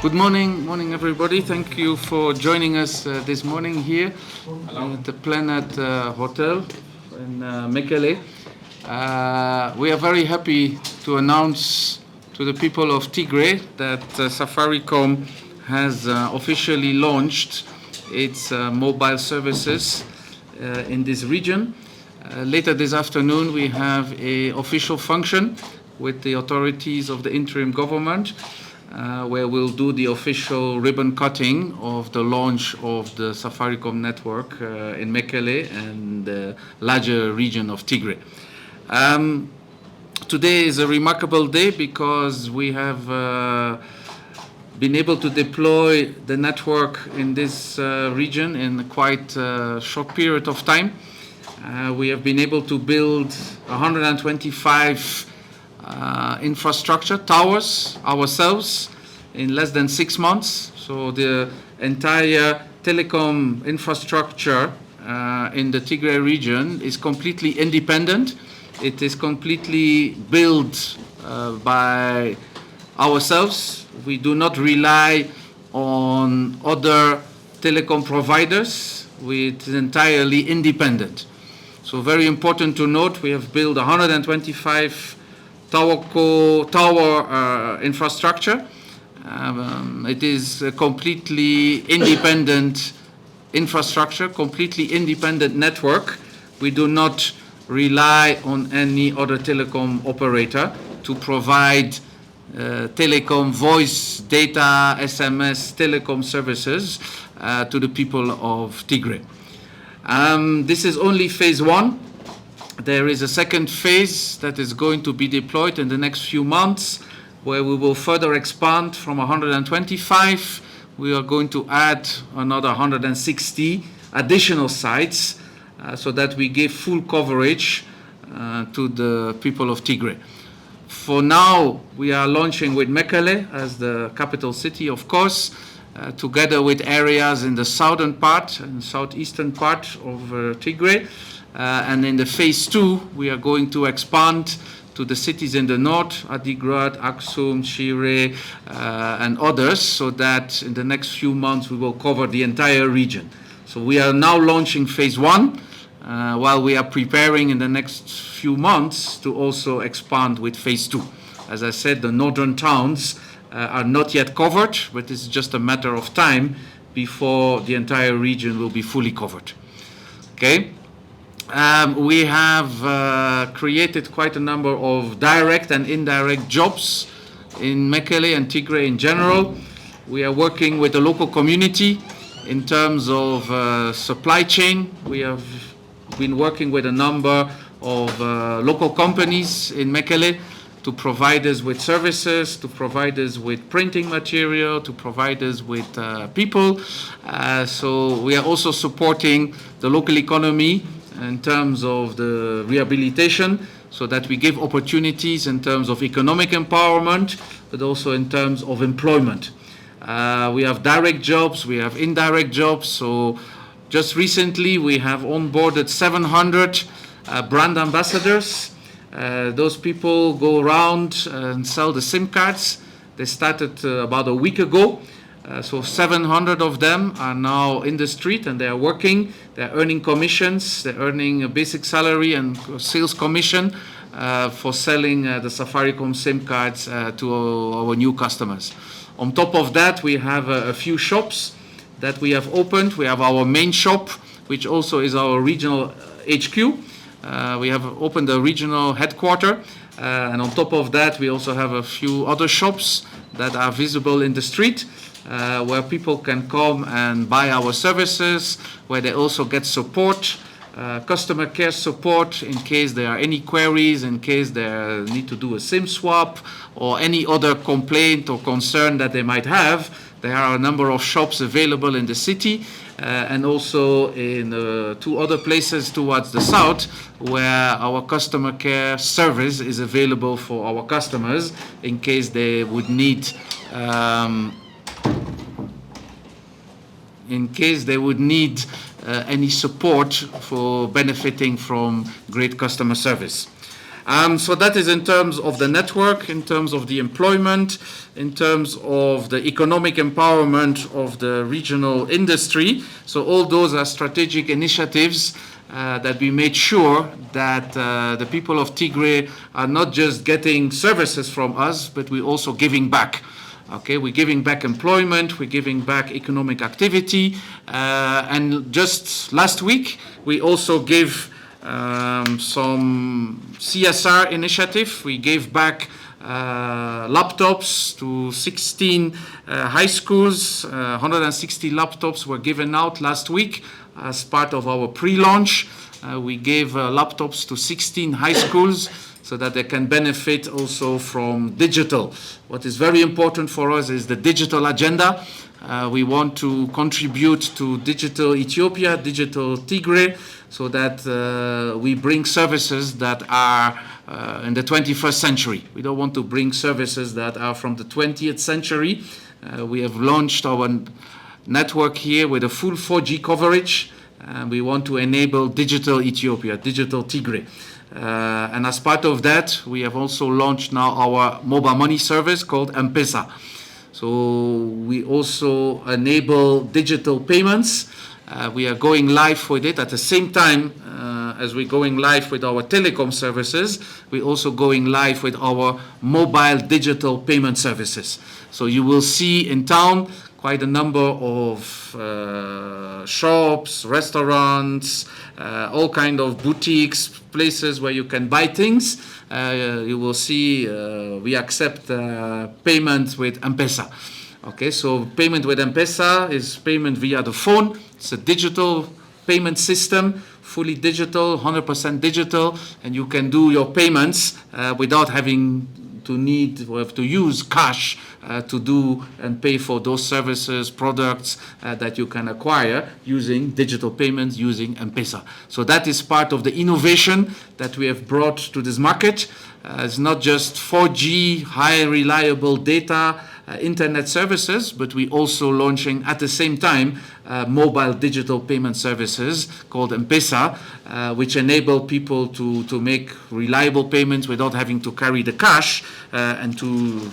Good morning everybody. Thank you for joining us this morning here at the Planet Hotel in Mekelle. We are very happy to announce to the people of Tigray that Safaricom has officially launched its mobile services in this region. Later this afternoon we have an official function with the authorities of the interim government where we'll do the official ribbon cutting of the launch of the Safaricom network in Mekelle and the larger region of Tigray. Today is a remarkable day because we have been able to deploy the network in this region in quite a short period of time. We have been able to build 125 infrastructure towers ourselves in less than 6 months. So the entire telecom infrastructure in the Tigray region is completely independent. It is completely built by ourselves. We do not rely on other telecom providers. It is entirely independent. So very important to note, we have built 125 tower infrastructure. It is a completely independent infrastructure, completely independent network. We do not rely on any other telecom operator to provide telecom voice, data, SMS, telecom services to the people of Tigray. This is only phase one. There is a second phase that is going to be deployed in the next few months where we will further expand from 125. We are going to add another 160 additional sites so that we give full coverage to the people of Tigray. For now, we are launching with Mekelle as the capital city, of course, together with areas in the southern part and southeastern part of Tigray. And in the phase two, we are going to expand to the cities in the north, Adigrat, Aksum, Shire, and others, so that in the next few months we will cover the entire region. So we are now launching phase one, while we are preparing in the next few months to also expand with phase two. As I said, the northern towns are not yet covered, but it's just a matter of time before the entire region will be fully covered. Okay? We have created quite a number of direct and indirect jobs in Mekelle and Tigray in general. We are working with the local community in terms of supply chain. We have been working with a number of local companies in Mekelle to provide us with services, to provide us with printing material, to provide us with people. So we are also supporting the local economy in terms of the rehabilitation, so that we give opportunities in terms of economic empowerment, but also in terms of employment. We have direct jobs, we have indirect jobs. So just recently we have onboarded 700 brand ambassadors. Those people go around and sell the SIM cards. They started about a week ago. So 700 of them are now in the street and they are working. They're earning commissions. They're earning a basic salary and sales commission for selling the Safaricom SIM cards to our new customers. On top of that, we have a few shops that we have opened. We have our main shop, which also is our regional HQ. We have opened a regional headquarter. And on top of that, we also have a few other shops that are visible in the street. Where people can come and buy our services, where they also get support, customer care support in case there are any queries, in case they need to do a SIM swap or any other complaint or concern that they might have. There are a number of shops available in the city and also in 2 other places towards the south where our customer care service is available for our customers in case they would need any support for benefiting from great customer service. So that is in terms of the network, in terms of the employment, in terms of the economic empowerment of the regional industry. So all those are strategic initiatives that we made sure that the people of Tigray are not just getting services from us, but we're also giving back. Okay, we're giving back employment, we're giving back economic activity, and just last week we also gave some CSR initiative. We gave back laptops to 16 high schools. 160 laptops were given out last week as part of our pre-launch. We gave laptops to 16 high schools so that they can benefit also from digital. What is very important for us is the digital agenda. We want to contribute to digital Ethiopia, digital Tigray, so that we bring services that are in the 21st century. We don't want to bring services that are from the 20th century. We have launched our network here with a full 4G coverage. We want to enable digital Ethiopia, digital Tigray. And as part of that, we have also launched now our mobile money service called M-Pesa. So we also enable digital payments. We are going live with it at the same time as we're going live with our telecom services. We're also going live with our mobile digital payment services. So you will see in town quite a number of shops, restaurants, all kind of boutiques, places where you can buy things. You will see we accept payments with M-Pesa. Okay, so payment with M-Pesa is payment via the phone. It's a digital payment system, fully digital, 100% digital, and you can do your payments without having to use cash to do and pay for those services, products that you can acquire using digital payments, using M-Pesa. So that is part of the innovation that we have brought to this market. It's not just 4G, high reliable data, internet services, but we also launching at the same time mobile digital payment services called M-Pesa, which enable people to make reliable payments without having to carry the cash and to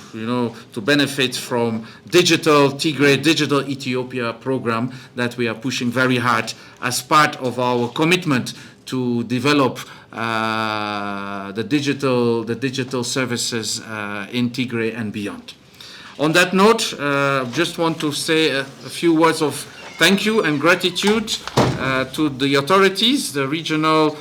benefit from digital Tigray, digital Ethiopia program that we are pushing very hard as part of our commitment to develop the digital services in Tigray and beyond. On that note, just want to say a few words of thank you and gratitude to the authorities, the regional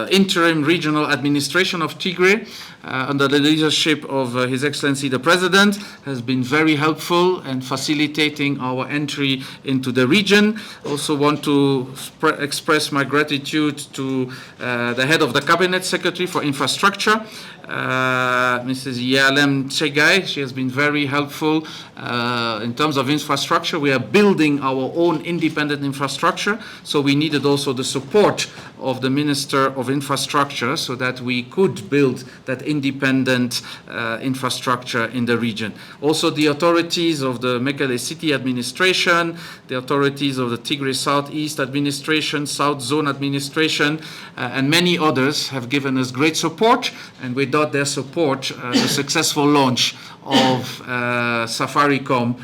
interim regional administration of Tigray, under the leadership of His Excellency the President, has been very helpful in facilitating our entry into the region. Also want to express my gratitude to the head of the Cabinet Secretary for Infrastructure, Mrs. Yalem Chegai. She has been very helpful in terms of infrastructure. We are building our own independent infrastructure, so we needed also the support of the Minister of Infrastructure so that we could build that independent infrastructure in the region. Also the authorities of the Mekelle City Administration, the authorities of the Tigray Southeast Administration, South Zone Administration, and many others have given us great support, and without their support, the successful launch of Safaricom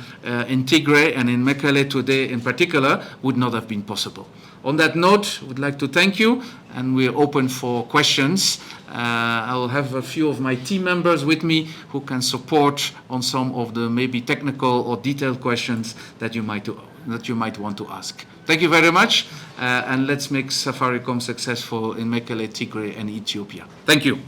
in Tigray and in Mekelle today in particular would not have been possible. On that note, I would like to thank you, and we're open for questions. I will have a few of my team members with me who can support on some of the maybe technical or detailed questions that you might want to ask. Thank you very much, and let's make Safaricom successful in Mekelle, Tigray, and Ethiopia. Thank you.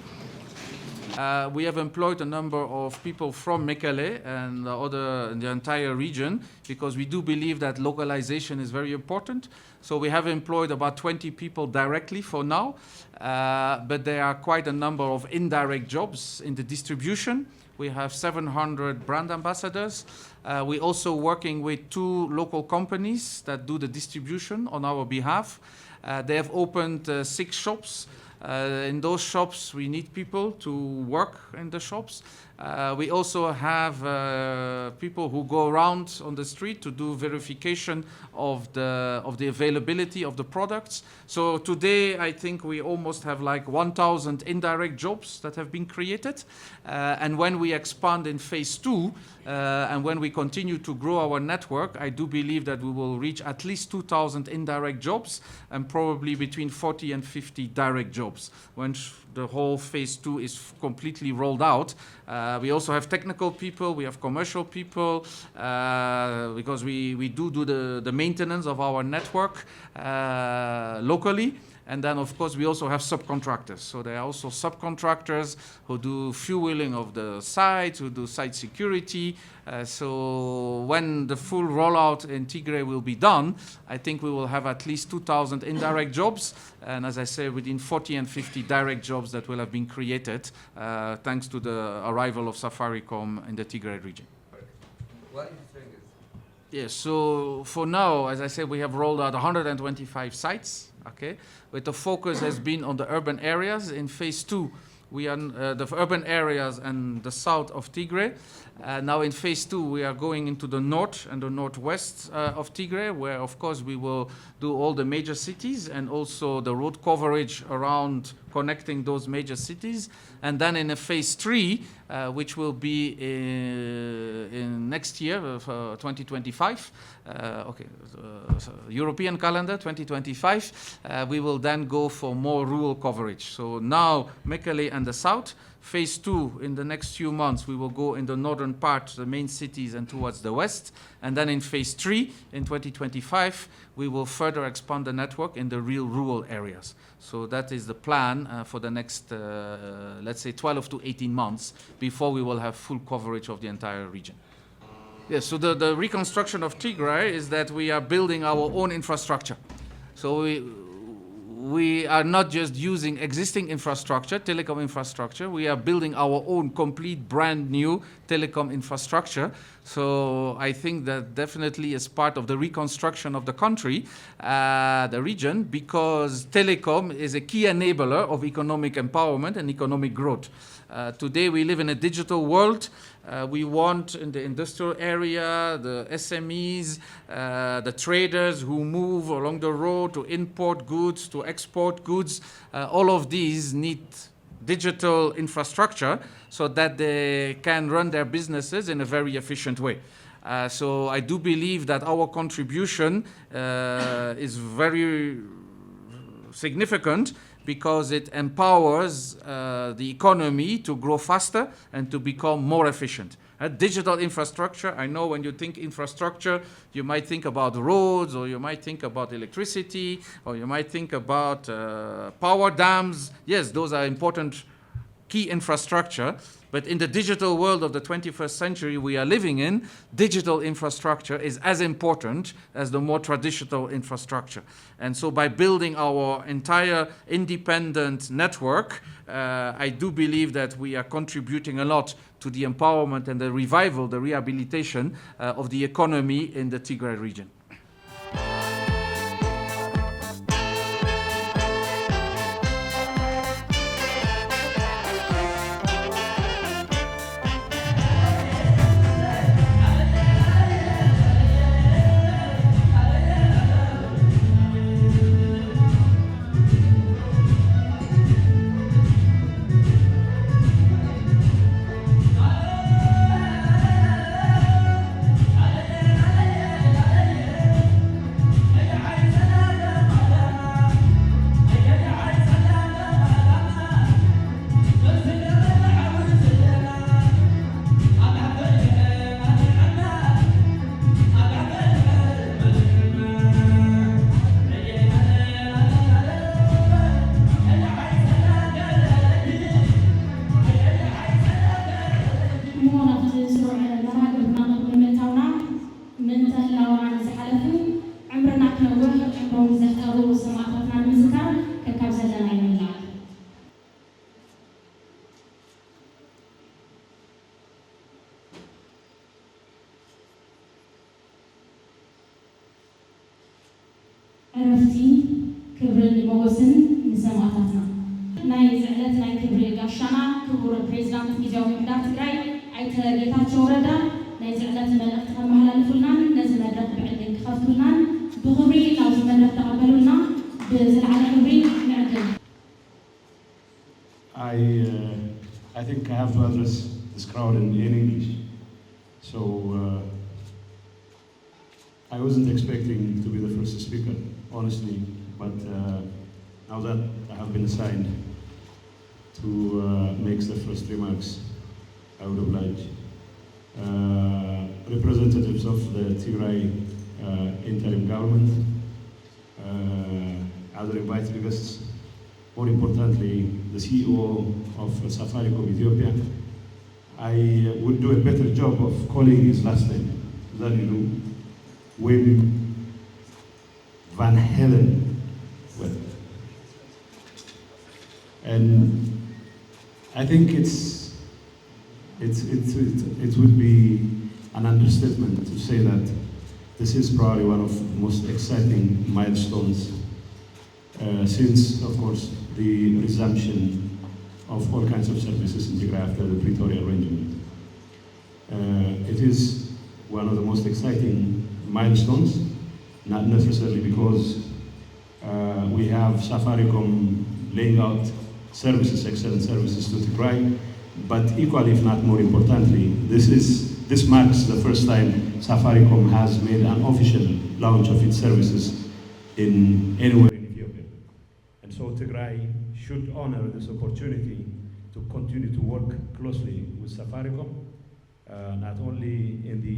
We have employed a number of people from Mekelle and the entire region because we do believe that localization is very important. So we have employed about 20 people directly for now, but there are quite a number of indirect jobs in the distribution. We have 700 brand ambassadors. We're also working with 2 local companies that do the distribution on our behalf. They have opened 6 shops. In those shops, we need people to work in the shops. We also have people who go around on the street to do verification of the availability of the products. So today, I think we almost have like 1,000 indirect jobs that have been created. And when we expand in phase 2, and when we continue to grow our network, I do believe that we will reach at least 2,000 indirect jobs and probably between 40 and 50 direct jobs when the whole phase 2 is completely rolled out. We also have technical people, we have commercial people, because we do the maintenance of our network locally. And then, of course, we also have subcontractors. So there are also subcontractors who do fueling of the sites, who do site security. So when the full rollout in Tigray will be done, I think we will have at least 2,000 indirect jobs. And as I said, within 40 and 50 direct jobs that will have been created thanks to the arrival of Safaricom in the Tigray region. What is the figures? Yes, so for now, as I said, we have rolled out 125 sites, okay? But the focus has been on the urban areas. In phase 2, we are the urban areas and the south of Tigray. Now in phase 2, we are going into the north and the northwest of Tigray, where of course we will do all the major cities and also the road coverage around connecting those major cities. And then in a phase 3, which will be in next year, 2025, European calendar 2025, we will then go for more rural coverage. So now Mekelle and the south. Phase 2, in the next few months, we will go in the northern part, the main cities, and towards the west. And then in phase 3, in 2025, we will further expand the network in the real rural areas. So that is the plan for the next, let's say, 12 to 18 months before we will have full coverage of the entire region. Yes, so the reconstruction of Tigray is that we are building our own infrastructure. So we are not just using existing infrastructure, telecom infrastructure. We are building our own complete brand new telecom infrastructure. So I think that definitely is part of the reconstruction of the country, the region, because telecom is a key enabler of economic empowerment and economic growth. Today we live in a digital world. We want in the industrial area, the SMEs, the traders who move along the road to import goods, to export goods, all of these need digital infrastructure so that they can run their businesses in a very efficient way. So I do believe that our contribution is very significant because it empowers the economy to grow faster and to become more efficient. Digital infrastructure, I know when you think infrastructure, you might think about roads, or you might think about electricity, or you might think about power dams. Yes, those are important key infrastructure. But in the digital world of the 21st century we are living in, digital infrastructure is as important as the more traditional infrastructure. And so by building our entire independent network, I do believe that we are contributing a lot to the empowerment and the revival, the rehabilitation of the economy in the Tigray region. عرفتي كبر الموسم لسماعتنا ናይ ዝዕለት ናይ ክብሪ ጋሻና ክቡር ፕሬዝዳንት ጊዜያዊ ምምሕዳር ትግራይ ኣይተ ጌታቸው ረዳ ናይ ዝዕለት መልእኽቲ ከመሓላልፉልናን ነዚ መድረኽ ብዕድል ክኸፍቱልናን ብኽብሪ ናብዚ መድረኽ ተቐበሉና ብዝለዓለ ክብሪ ንዕድል I think I have to address this crowd in English. So I wasn't expecting to be the first speaker, honestly, but now that I have been assigned to make the first remarks, I would oblige. Representatives of the Tigray interim government, other invited guests, more importantly, the CEO of Safaricom Ethiopia. I would do a better job of calling his last name than you do. Wim Van Helen. Well, and I think it would be an understatement to say that this is probably one of the most exciting milestones since, of course, the resumption of all kinds of services in Tigray after the Pretoria arrangement. It is one of the most exciting milestones, not necessarily because we have Safaricom laying out services, excellent services to Tigray, but equally, if not more importantly, this marks the first time Safaricom has made an official launch of its services in anywhere in Ethiopia. And so Tigray should honor this opportunity to continue to work closely with Safaricom, not only in the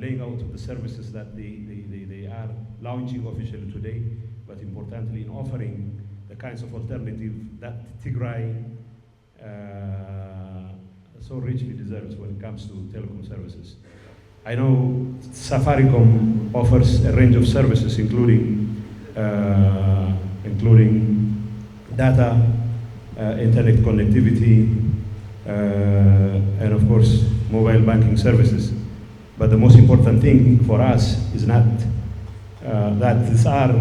laying out of the services that they are launching officially today, but importantly in offering the kinds of alternative that Tigray so richly deserves when it comes to telecom services. I know Safaricom offers a range of services including data, internet connectivity, and of course mobile banking services. But the most important thing for us is not that these are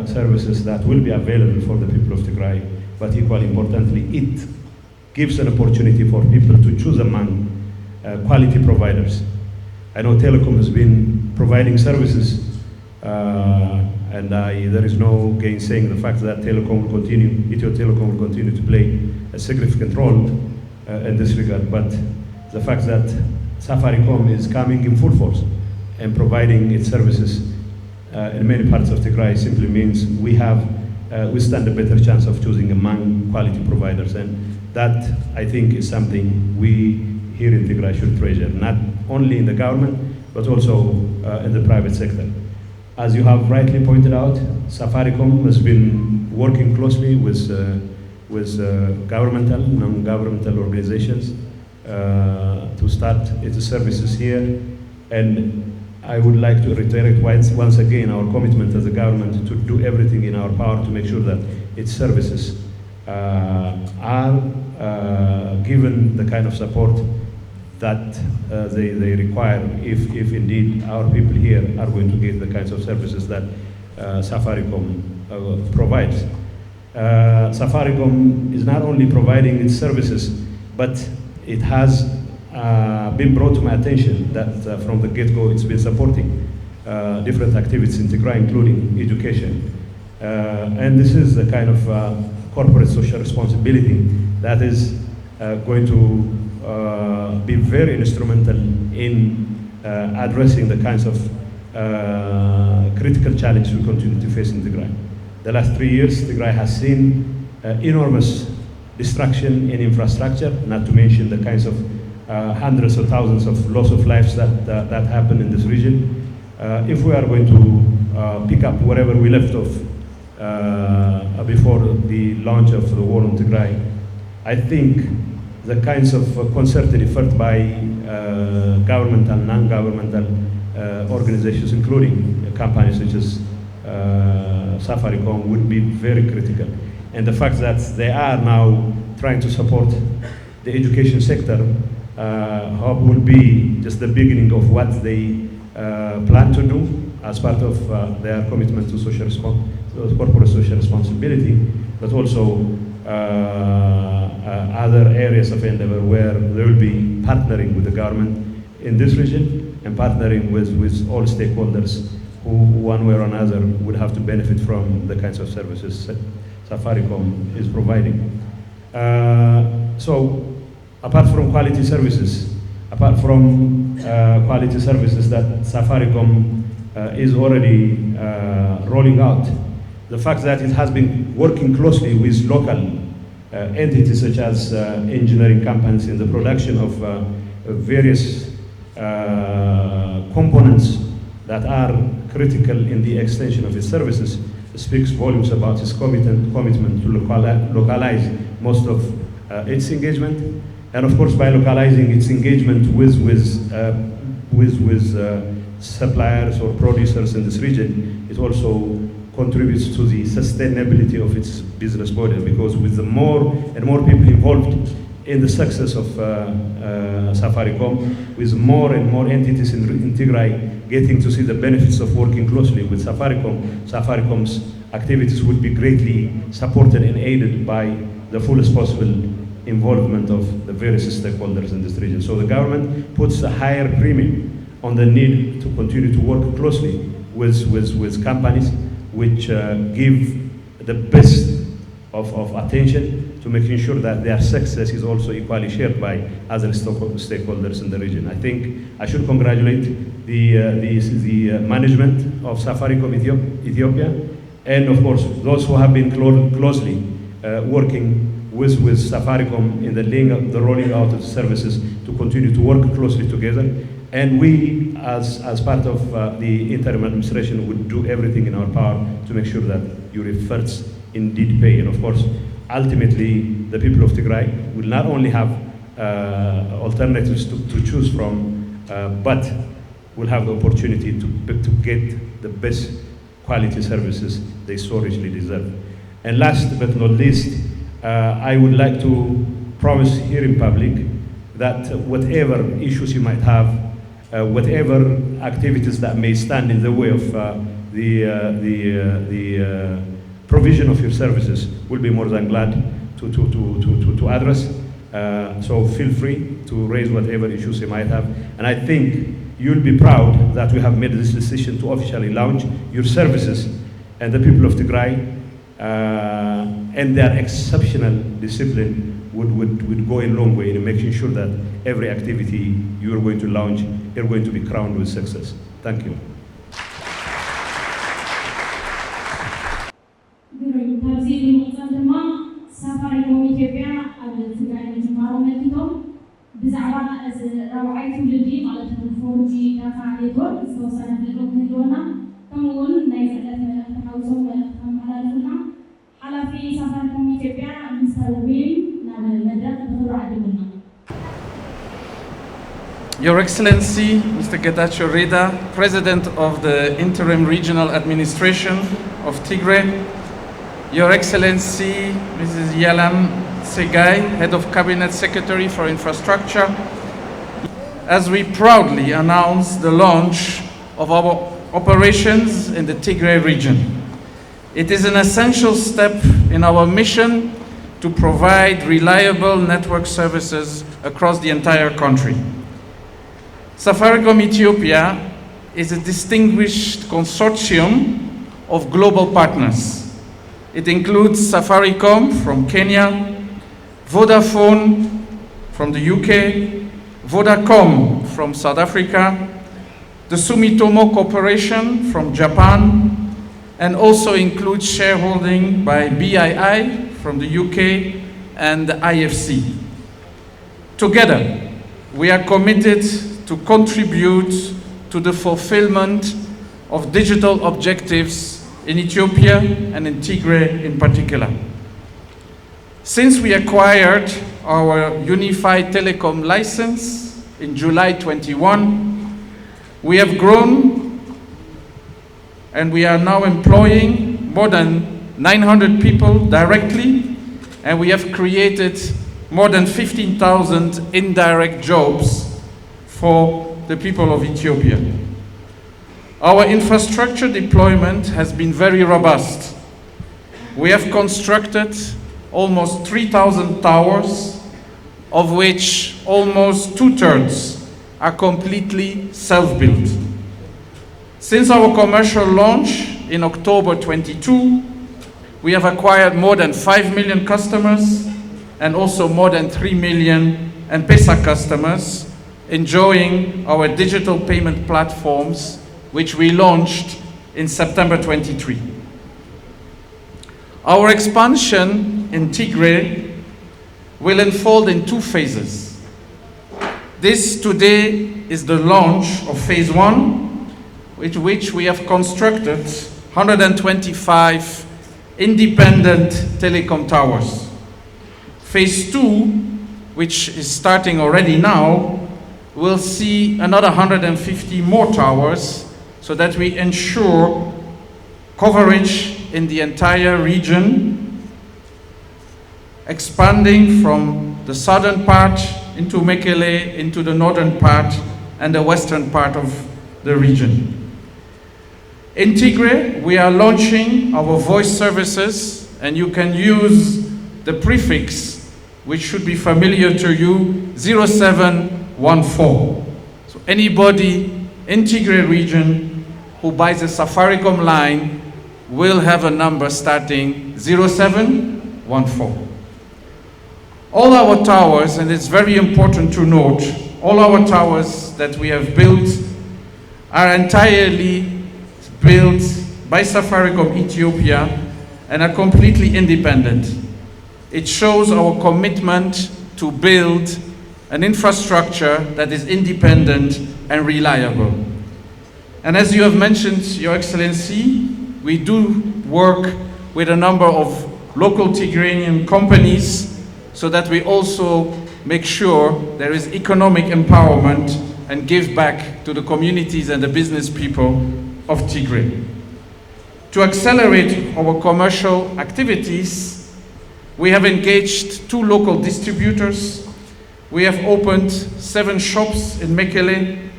services that will be available for the people of Tigray, but equally importantly, it gives an opportunity for people to choose among quality providers. I know Telecom has been providing services, and there is no gainsaying the fact that Ethio Telecom will continue to play a significant role in this regard. But the fact that Safaricom is coming in full force and providing its services in many parts of Tigray simply means we stand a better chance of choosing among quality providers, and that I think is something we here in Tigray should treasure, not only in the government but also in the private sector. As you have rightly pointed out, Safaricom has been working closely with governmental, non-governmental organizations to start its services here, and I would like to reiterate once again our commitment as a government to do everything in our power to make sure that its services are given the kind of support that they require if indeed our people here are going to get the kinds of services that Safaricom provides. Safaricom is not only providing its services, but it has been brought to my attention that from the get-go it's been supporting different activities in Tigray, including education. And this is the kind of corporate social responsibility that is going to be very instrumental in addressing the kinds of critical challenges we continue to face in Tigray. The last 3 years, Tigray has seen enormous destruction in infrastructure, not to mention the kinds of hundreds of thousands of loss of lives that happen in this region. If we are going to pick up wherever we left off before the launch of the war on Tigray, I think the kinds of concerted effort by governmental, non-governmental organizations, including companies such as Safaricom, would be very critical. And the fact that they are now trying to support the education sector will be just the beginning of what they plan to do as part of their commitment to social corporate social responsibility, but also other areas of endeavor where they will be partnering with the government in this region and partnering with all stakeholders who, one way or another, would have to benefit from the kinds of services Safaricom is providing. So, apart from quality services that Safaricom is already rolling out, the fact that it has been working closely with local entities such as engineering companies in the production of various components that are critical in the extension of its services speaks volumes about its commitment to localize most of its engagement, and of course by localizing its engagement with suppliers or producers in this region, it also contributes to the sustainability of its business model, because with the more and more people involved in the success of Safaricom, with more and more entities in Tigray getting to see the benefits of working closely with Safaricom's activities would be greatly supported and aided by the fullest possible involvement of the various stakeholders in this region. So the government puts a higher premium on the need to continue to work closely with companies which give the best of attention to making sure that their success is also equally shared by other stakeholders in the region. I think I should congratulate the management of Safaricom Ethiopia, and of course those who have been closely working with Safaricom in the rolling out of the services to continue to work closely together. And we, as part of the interim administration, would do everything in our power to make sure that your efforts indeed pay. And of course, ultimately, the people of Tigray will not only have alternatives to choose from, but will have the opportunity to get the best quality services they so richly deserve. And last but not least, I would like to promise here in public that whatever issues you might have, whatever activities that may stand in the way of the provision of your services, will be more than glad to address. So feel free to raise whatever issues you might have. And I think you'll be proud that we have made this decision to officially launch your services, and the people of Tigray and their exceptional discipline would go a long way in making sure that every activity you are going to launch, you're going to be crowned with success. Thank you. Safaricom Ethiopia ኣብ ትግራይ ዝማሮ መኪቶም ብዛዕባ እዚ ራብዓይ ትውልዲ ማለት ነው 4G ዳታ ኔትወርክ ዝተወሰነ ፍልጠት ንህልወና ከምኡውን ናይ ፅዕነት መልእኽቲ ሓዊሶም መልእኽቲ ከመሓላልፉና ሓላፊ ሳፋሪኮም ኢትዮጵያ ሚስተር ዊል ናብ መድረኽ ብክብሪ ዓዲሙና። Your Excellency, Mr. Getachew Reda, President of the Interim Regional Administration of Tigray, Your Excellency, Mrs. Yalam Segai, Head of Cabinet Secretary for Infrastructure, as we proudly announce the launch of our operations in the Tigray region. It is an essential step in our mission to provide reliable network services across the entire country. Safaricom Ethiopia is a distinguished consortium of global partners. It includes Safaricom from Kenya, Vodafone from the UK, Vodacom from South Africa, the Sumitomo Corporation from Japan, and also includes shareholding by BII from the UK and the IFC. Together, we are committed to contribute to the fulfillment of digital objectives in Ethiopia and in Tigray in particular. Since we acquired our unified telecom license in July 21, we have grown and we are now employing more than 900 people directly, and we have created more than 15,000 indirect jobs for the people of Ethiopia. Our infrastructure deployment has been very robust, we have constructed almost 3,000 towers, of which almost 2/3 are completely self-built. Since our commercial launch in October 22, we have acquired more than 5 million customers and also more than 3 million M-Pesa customers enjoying our digital payment platforms, which we launched in September 23. Our expansion in Tigray will unfold in 2 phases. This today is the launch of phase 1, with which we have constructed 125 independent telecom towers. Phase 2, which is starting already now, will see another 150 more towers so that we ensure coverage in the entire region, expanding from the southern part into Mekele, into the northern part and the western part of the region. In Tigray, we are launching our voice services, and you can use the prefix, which should be familiar to you, 0714. So anybody in Tigray region who buys a Safaricom line will have a number starting 0714. All our towers, and it's very important to note, all our towers that we have built are entirely built by Safaricom Ethiopia and are completely independent. It shows our commitment to build an infrastructure that is independent and reliable. And as you have mentioned, Your Excellency, we do work with a number of local Tigrayan companies so that we also make sure there is economic empowerment and give back to the communities and the business people of Tigray. To accelerate our commercial activities, we have engaged 2 local distributors. We have opened 7 shops in Mekele,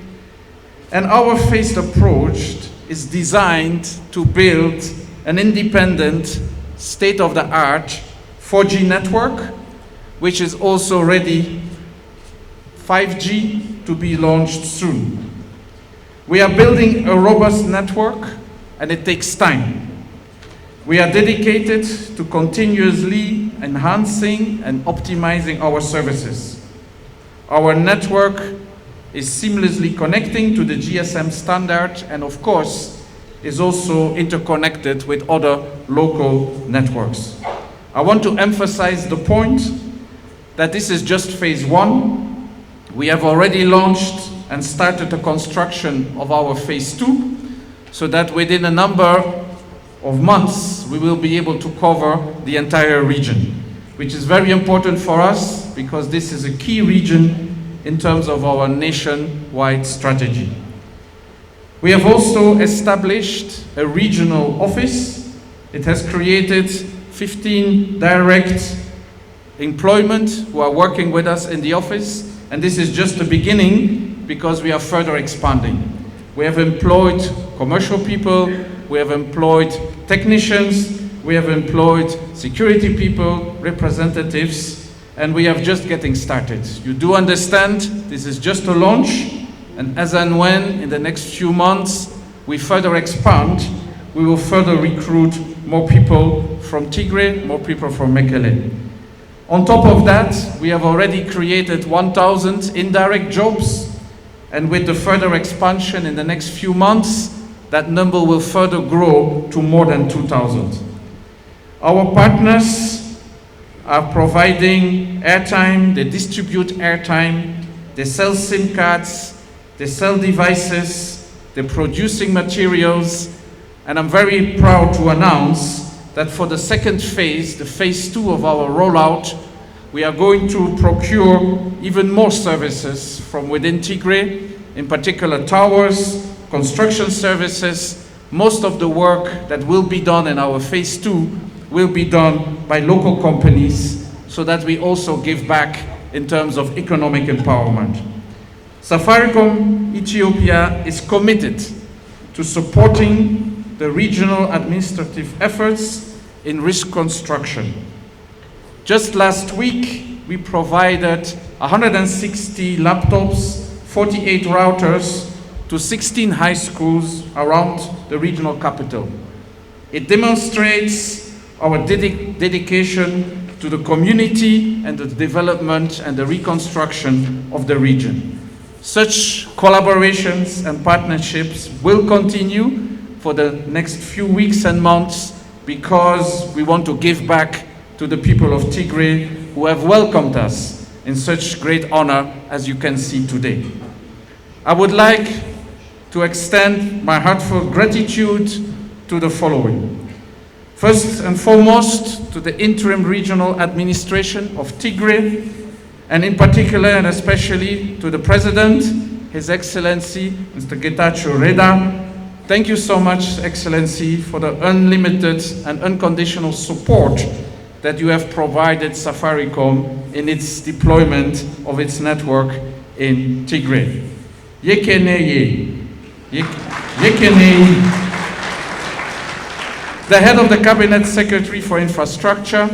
and our phased approach is designed to build an independent, state-of-the-art 4G network, which is also ready 5G to be launched soon. We are building a robust network, and it takes time. We are dedicated to continuously enhancing and optimizing our services. Our network is seamlessly connecting to the GSM standard and, of course, is also interconnected with other local networks. I want to emphasize the point that this is just phase 1. We have already launched and started the construction of our phase 2, so that within a number of months we will be able to cover the entire region, which is very important for us because this is a key region in terms of our nationwide strategy. We have also established a regional office. It has created 15 direct employment who are working with us in the office, and this is just the beginning because we are further expanding. We have employed commercial people, we have employed technicians, we have employed security people, representatives, and we are just getting started. You do understand this is just a launch, and as and when in the next few months we further expand, we will further recruit more people from Tigray, more people from Mekele. On top of that, we have already created 1,000 indirect jobs, and with the further expansion in the next few months, that number will further grow to more than 2,000. Our partners are providing airtime, they distribute airtime, they sell SIM cards, they sell devices, they're producing materials, and I'm very proud to announce that for the second phase, the phase 2 of our rollout, we are going to procure even more services from within Tigray, in particular towers, construction services. Most of the work that will be done in our phase 2 will be done by local companies so that we also give back in terms of economic empowerment. Safaricom Ethiopia is committed to supporting the regional administrative efforts in reconstruction. Just last week, we provided 160 laptops, 48 routers to 16 high schools around the regional capital. It demonstrates our dedication to the community and the development and the reconstruction of the region. Such collaborations and partnerships will continue for the next few weeks and months because we want to give back to the people of Tigray who have welcomed us in such great honor as you can see today. I would like to extend my heartfelt gratitude to the following. First and foremost, to the interim regional administration of Tigray, and in particular and especially to the President, His Excellency, Mr. Getachew Reda. Thank you so much, Excellency, for the unlimited and unconditional support that you have provided Safaricom in its deployment of its network in Tigray. Yekeneye. Yekeneye. The head of the Cabinet Secretary for Infrastructure,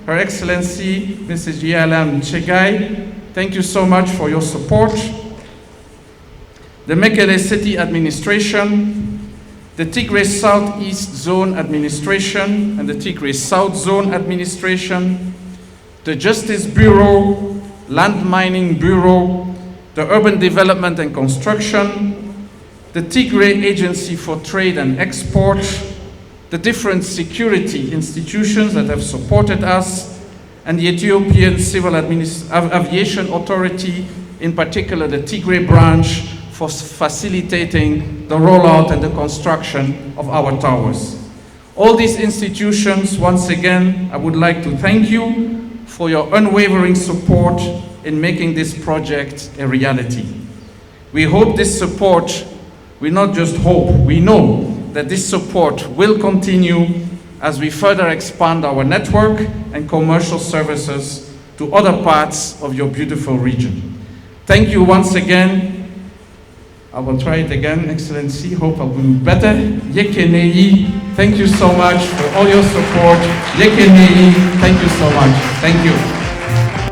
Her Excellency, Mrs. Yalam Chegai, thank you so much for your support. The Mekele City Administration, the Tigray Southeast Zone Administration and the Tigray South Zone Administration, the Justice Bureau, Land Mining Bureau, the Urban Development and Construction, the Tigray Agency for Trade and Export, the different security institutions that have supported us, and the Ethiopian Civil Aviation Authority, in particular the Tigray branch, for facilitating the rollout and the construction of our towers. All these institutions, once again, I would like to thank you for your unwavering support in making this project a reality. We hope this support, we not just hope, we know that this support will continue as we further expand our network and commercial services to other parts of your beautiful region. Thank you once again. I will try it again, Excellency, hope I'll do better. Yekenei, thank you so much for all your support. Yekenei, thank you so much. Thank you.